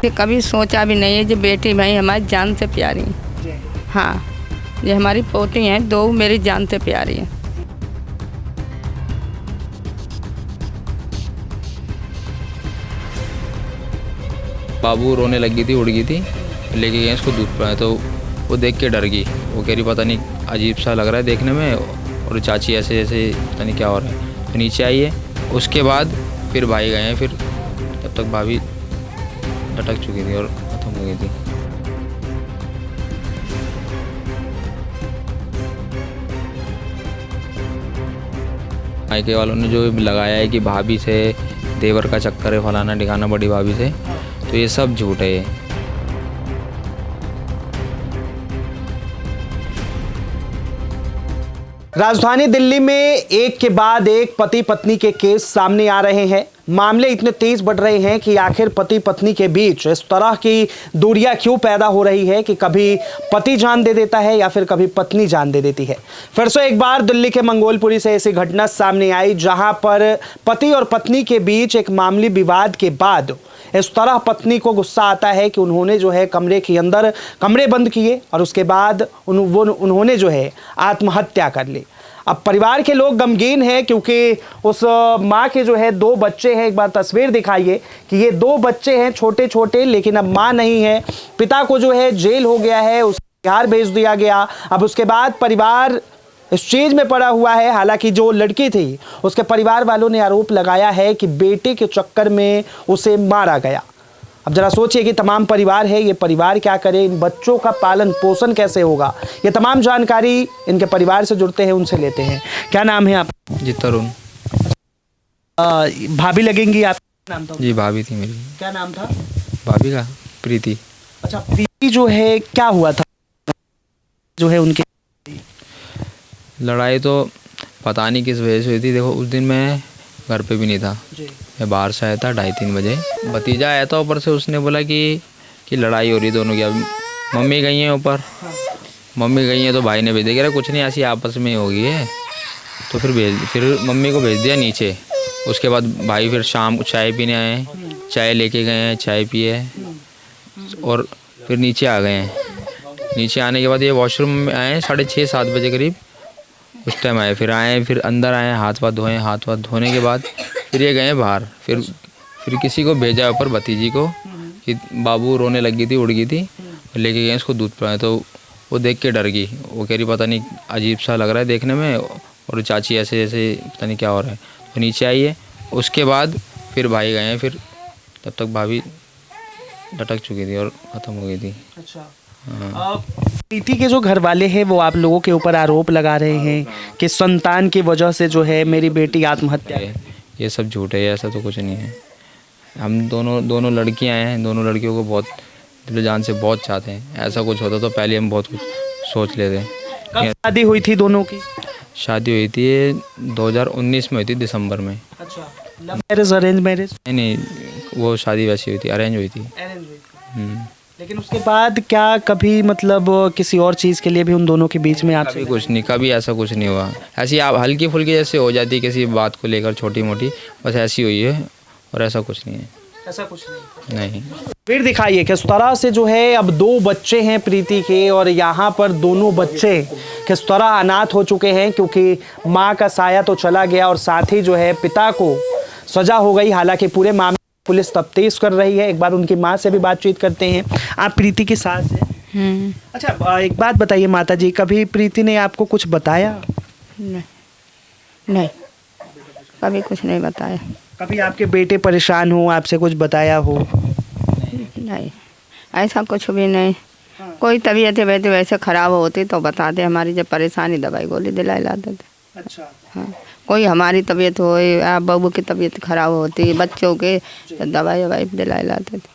ये कभी सोचा भी नहीं है जो बेटी भाई हमारी जान से प्यारी है। हाँ, ये हमारी पोती हैं, दो मेरी जान से प्यारी हैं। बाबू रोने लगी थी, उड़ गई थी, लेके गए इसको दूध पिलाने, तो वो देख के डर गई। वो कह रही पता नहीं अजीब सा लग रहा है देखने में, और चाची ऐसे ऐसे पता नहीं क्या हो रहा है, तो नीचे आई है। उसके बाद फिर भाई गए हैं, फिर तब तक भाभी लटक चुकी थी और ख़त्म हो गई थी। मायके वालों ने जो लगाया है कि भाभी से देवर का चक्कर है, फलाना ढिकाना, बड़ी भाभी से, तो ये सब झूठ है। राजधानी दिल्ली में एक के बाद एक पति पत्नी के केस सामने आ रहे हैं। मामले इतने तेज बढ़ रहे हैं कि आखिर पति पत्नी के बीच इस तरह की दूरियां क्यों पैदा हो रही है कि कभी पति जान दे देता है या फिर कभी पत्नी जान दे देती है। फिर से एक बार दिल्ली के मंगोलपुरी से ऐसी घटना सामने आई जहां पर पति और पत्नी के बीच एक मामूली विवाद के बाद इस तरह पत्नी को गुस्सा आता है कि उन्होंने जो है कमरे के अंदर कमरे बंद किए और उसके बाद उन्होंने जो है आत्महत्या कर ली। अब परिवार के लोग गमगीन हैं क्योंकि उस माँ के जो है 2 बच्चे हैं। एक बार तस्वीर दिखाइए कि ये 2 बच्चे हैं छोटे छोटे, लेकिन अब माँ नहीं है। पिता को जो है जेल हो गया है, उसे बिहार भेज दिया गया। अब उसके बाद परिवार इस चीज में पड़ा हुआ है। हालांकि जो लड़की थी उसके परिवार वालों ने आरोप लगाया है कि बेटे के चक्कर में उसे मारा गया। अब जरा सोचिए कि तमाम परिवार है, ये परिवार क्या करे, इन बच्चों का पालन पोषण कैसे होगा। ये तमाम जानकारी इनके परिवार से जुड़ते हैं, उनसे लेते हैं। क्या नाम है आप? जी तरुण। भाभी लगेंगी आप? नाम था? जी भाभी थी मेरी। क्या नाम था भाभी का? प्रीति। अच्छा, प्रीति जो है क्या हुआ था जो है उनके? लड़ाई तो पता नहीं किस वजह से हुई थी। देखो उस दिन मैं घर पे भी नहीं था जी। मैं बाहर से आया था 2:30-3 बजे। भतीजा आया था ऊपर से, उसने बोला कि लड़ाई हो रही दोनों की। अब मम्मी गई हैं ऊपर। मम्मी गई हैं तो भाई ने भेज दिया, कुछ नहीं ऐसी आपस में होगी है। तो फिर मम्मी को भेज दिया नीचे। उसके बाद भाई फिर शाम को चाय पीने आए, चाय लेके गए हैं, चाय पिए और फिर नीचे आ गए हैं। नीचे आने के बाद ये वॉशरूम में आए 6:30-7 बजे करीब, उस टाइम आए। फिर आए, फिर अंदर आए, हाथ पाथ धोए। हाथ पाथ धोने के बाद फिर ये गए बाहर। फिर किसी को भेजा ऊपर, भतीजी को, कि बाबू रोने लगी थी, उड़ गई थी, लेके गए इसको दूध पिलाने, तो वो देख के डर गई। वो कह रही पता नहीं अजीब सा लग रहा है देखने में, और चाची ऐसे ऐसे पता नहीं क्या हो रहा है, तो नीचे आई है। उसके बाद फिर भाई गए हैं, फिर तब तक भाभी लटक चुकी थी और ख़त्म हो गई थी। अच्छा। प्रीति के जो घर वाले हैं वो आप लोगों के ऊपर आरोप लगा रहे हैं कि संतान की वजह से जो है मेरी बेटी आत्महत्या। ये सब झूठ है, ऐसा तो कुछ नहीं है। हम दोनों लड़कियां हैं, दोनों लड़कियों को बहुत दिल जान से बहुत चाहते हैं। ऐसा कुछ होता तो पहले हम बहुत कुछ सोच लेते। कब शादी हुई थी दोनों की? शादी हुई थी 2019 में हुई थी, दिसंबर में। अच्छा, लव मैरिज अरेंज मैरिज? नहीं, वो शादी वैसी हुई थी, अरेंज हुई थी। लेकिन उसके बाद क्या कभी मतलब किसी और चीज़ के लिए भी उन दोनों के बीच में आपसे? कुछ नहीं, कभी ऐसा कुछ नहीं हुआ। ऐसी आप हल्की फुल्की जैसे हो जाती किसी बात को लेकर, छोटी मोटी, बस ऐसी हुई है, और ऐसा कुछ नहीं है। ऐसा कुछ नहीं। फिर दिखाइए किस तरह से जो है अब 2 बच्चे हैं प्रीति के, और यहाँ पर दोनों बच्चे किस तरह अनाथ हो चुके हैं क्योंकि माँ का साया तो चला गया और साथ ही जो है पिता को सजा हो गई। हालांकि पूरे मामले पुलिस तफ्तीश कर रही है। एक बार उनकी माँ से भी बातचीत करते हैं। आप प्रीति की सास हैं? अच्छा, एक बात बताइए माता जी, कभी प्रीति ने आपको कुछ बताया? नहीं, कभी कुछ नहीं बताया। कभी आपके बेटे परेशान हो, आपसे कुछ बताया हो? नहीं, ऐसा कुछ भी नहीं। कोई तबीयत वैसे ख़राब होती तो बता दे, हमारी जब परेशानी दवाई गोली दिला लाते थे। अच्छा। हाँ, कोई हमारी तबीयत हो या बबू की तबीयत खराब होती, बच्चों के, तो दवाई दिला लाते थे।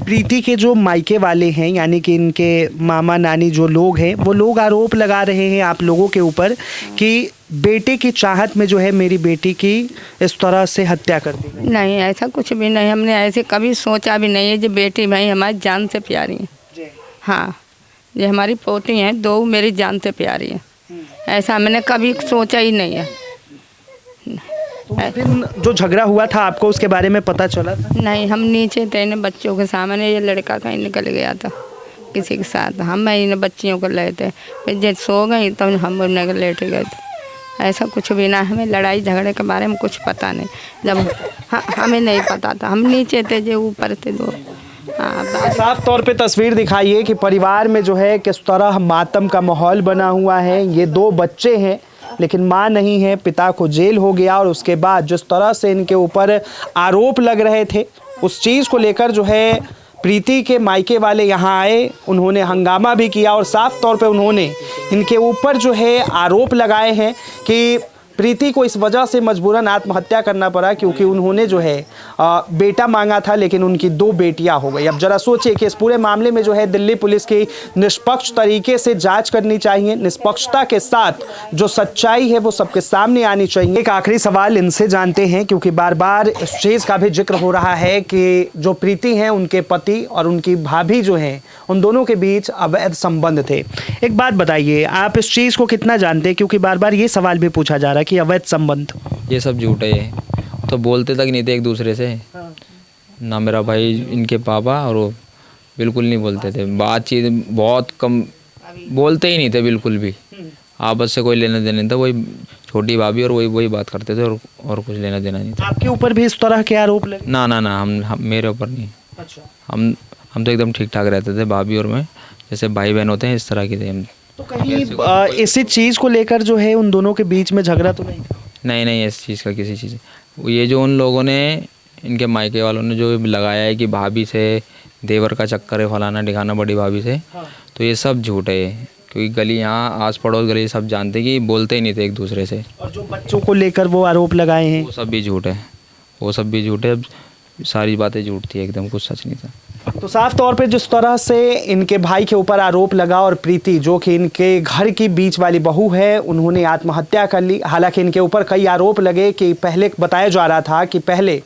प्रीति के जो मायके वाले हैं यानी कि इनके मामा नानी जो लोग हैं, वो लोग आरोप लगा रहे हैं आप लोगों के ऊपर कि बेटे की चाहत में जो है मेरी बेटी की इस तरह से हत्या कर दी। नहीं, ऐसा कुछ भी नहीं। हमने ऐसे कभी सोचा भी नहीं है जो बेटी भाई हमारी जान से प्यारी है। हाँ, ये हमारी पोती हैं, 2 मेरी जान से प्यारी हैं। ऐसा मैंने कभी सोचा ही नहीं है। उस दिन जो झगड़ा हुआ था आपको उसके बारे में पता चला था? नहीं, हम नीचे थे इन बच्चों के सामने, ये लड़का कहीं निकल गया था किसी के साथ, हम इन बच्चियों को ले थे, फिर जब सो गई तब हम उन्हें लेट गए थे। ऐसा कुछ भी ना, हमें लड़ाई झगड़े के बारे में कुछ पता नहीं, जब हमें नहीं पता था, हम नीचे थे जो ऊपर थे दो। हाँ, साफ तौर पे तस्वीर दिखाइए कि परिवार में जो है किस तरह मातम का माहौल बना हुआ है। ये 2 बच्चे हैं लेकिन माँ नहीं है, पिता को जेल हो गया और उसके बाद जिस तरह से इनके ऊपर आरोप लग रहे थे उस चीज़ को लेकर जो है प्रीति के मायके वाले यहाँ आए, उन्होंने हंगामा भी किया और साफ तौर पे उन्होंने इनके ऊपर जो है आरोप लगाए हैं कि प्रीति को इस वजह से मजबूरन आत्महत्या करना पड़ा क्योंकि उन्होंने जो है बेटा मांगा था लेकिन उनकी 2 बेटियां हो गई। अब जरा सोचिए कि इस पूरे मामले में जो है दिल्ली पुलिस की निष्पक्ष तरीके से जांच करनी चाहिए, निष्पक्षता के साथ जो सच्चाई है वो सबके सामने आनी चाहिए। एक आखिरी सवाल इनसे जानते हैं क्योंकि बार बार इस चीज़ का भी जिक्र हो रहा है कि जो प्रीति हैं उनके पति और उनकी भाभी जो हैं उन दोनों के बीच अवैध संबंध थे। एक बात बताइए, आप इस चीज़ को कितना जानते हैं क्योंकि बार बार ये सवाल भी पूछा जा रहा है कि अवैध संबंध? ये सब झूठ है, ये तो बोलते तक नहीं थे एक दूसरे से। ना मेरा भाई इनके पापा और वो बिल्कुल नहीं बोलते थे, बातचीत बहुत कम, बोलते ही नहीं थे बिल्कुल भी, आपस से कोई लेना देना नहीं था। वही छोटी भाभी और वही बात करते थे और कुछ लेना देना नहीं था। आपके ऊपर भी इस तरह के आरोप लगे? ना ना ना, हम मेरे ऊपर नहीं। अच्छा। हम तो एकदम ठीक ठाक रहते थे, भाभी और मैं जैसे भाई बहन होते हैं इस तरह के थे हम। तो कहीं इसी चीज़ को लेकर जो है उन दोनों के बीच में झगड़ा तो नहीं था? नहीं, इस चीज़ का किसी चीज़, ये जो उन लोगों ने, इनके मायके वालों ने जो लगाया है कि भाभी से देवर का चक्कर है, फलाना दिखाना बड़ी भाभी से, तो ये सब झूठ है। क्योंकि गली यहाँ आस पड़ोस गली सब जानते कि बोलते ही नहीं थे एक दूसरे से। और जो बच्चों को लेकर वो आरोप लगाए हैं वो सब भी झूठ है, वो सब भी झूठ है, सारी बातें झूठ थी, एकदम कुछ सच नहीं था। तो साफ तौर पे जिस तरह से इनके भाई के ऊपर आरोप लगा और प्रीति जो कि इनके घर की बीच वाली बहू है उन्होंने आत्महत्या कर ली। हालांकि इनके ऊपर कई आरोप लगे कि पहले बताया जा रहा था कि पहले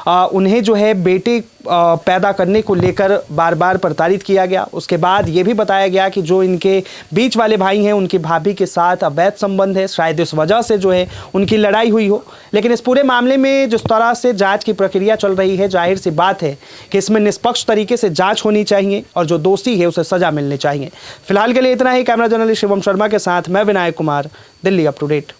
उन्हें जो है बेटे पैदा करने को लेकर बार बार प्रताड़ित किया गया। उसके बाद ये भी बताया गया कि जो इनके बीच वाले भाई हैं उनकी भाभी के साथ अवैध संबंध है, शायद इस वजह से जो है उनकी लड़ाई हुई हो। लेकिन इस पूरे मामले में जिस तरह से जांच की प्रक्रिया चल रही है, जाहिर सी बात है कि इसमें निष्पक्ष तरीके से जाँच होनी चाहिए और जो दोषी है उसे सजा मिलनी चाहिए। फिलहाल के लिए इतना ही। कैमरा जर्नलिस्ट शिवम शर्मा के साथ मैं Vinayak Kumar, Delhi up to date.